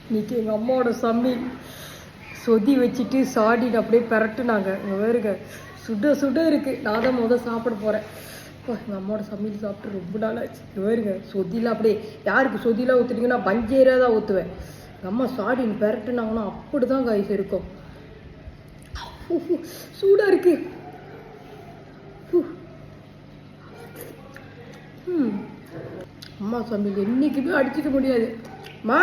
இன்னைக்கு எங்கள் அம்மாவோட சமையல் சொதி வச்சுட்டு சாடின்னு அப்படியே பெரட்டுனாங்க. இங்கே வேறுங்க சுட சுட இருக்குது. நான் தான் முதல் சாப்பிட போகிறேன். இப்போ எங்கள் அம்மாவோட சமையல் சாப்பிட்டு ரொம்ப நாள் ஆச்சு. இங்கே வேறுங்க சொதிலாம் அப்படியே யாருக்கு சொதிலாம் ஊற்றுனீங்கன்னா பஞ்சேரியாக தான் ஊற்றுவேன். எங்கள் அம்மா சாடின்னு பெரட்டுனாங்கன்னா அப்படி தான் காய்ச்சி இருக்கும். சூடாக இருக்கு. அம்மா சமையல் என்றைக்குமே அடிச்சுக்க முடியாது. அம்மா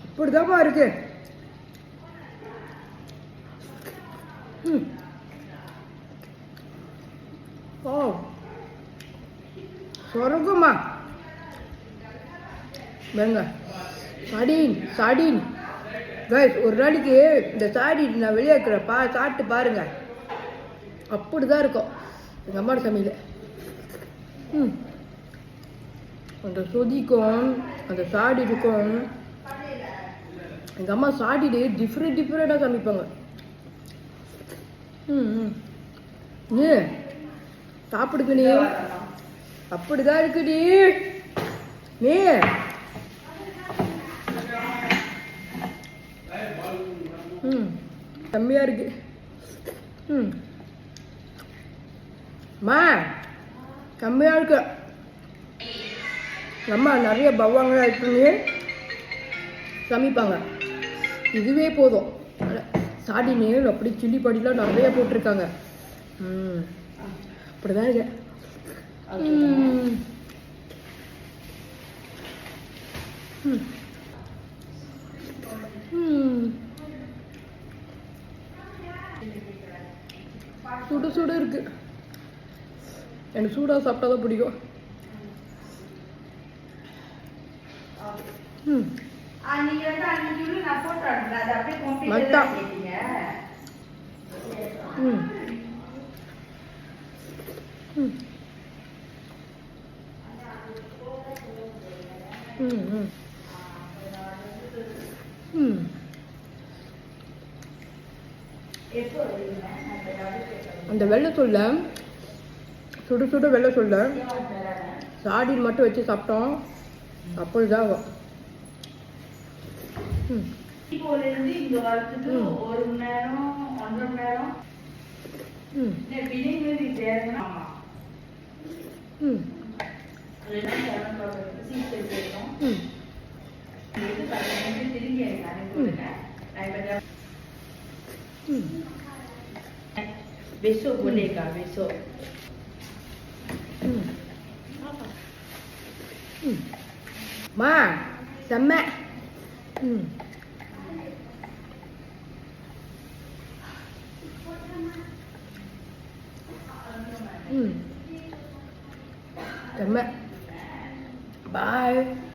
இப்படிதாம்மா இருக்கு. ஓ சொரங்கம்மா வேங்க சாடின் சாடின் கைஸ், ஒரு நாளைக்கு இந்த சாடின் நான் வெளியே இருக்கிறேன் சாப்பிட்டு பாருங்க. அப்படிதான் இருக்கும் எங்கள் அம்மாவோட சமையல். அந்த சொதிக்கும் அந்த சாடிக்கும் எங்கள் அம்மா சாடிடு டிஃப்ரெண்ட்டாக சமைப்பாங்க. நீ சாப்பிடுக்கு நீ அப்படிதான் இருக்குடி. நீ செம்மையா இருக்கு. மா கம்மியா இருக்கு. அம்மா நிறைய பவாங்கலாம் எடுத்துன்னு சமைப்பாங்க. இதுவே போதும். சாடினே அப்படி சில்லி படிலாம் நிறைய போட்டிருக்காங்க. அப்படிதான் இருக்கு. சுட சுட இருக்கு. எனக்கு சூடாக சாப்பிட்டா தான் பிடிக்கும். அந்த வெள்ளை சொல்ல சுட சுட வெள்ளை சொல்ல சாடின் மட்டும் வச்சு சாப்பிட்டோம். அப்படிதான் இங்க வரதுக்கு 1 மணி நேரம் 1.5 மணி நேரம் besok boleh kah besok? Ma, sama. Sama. Bye.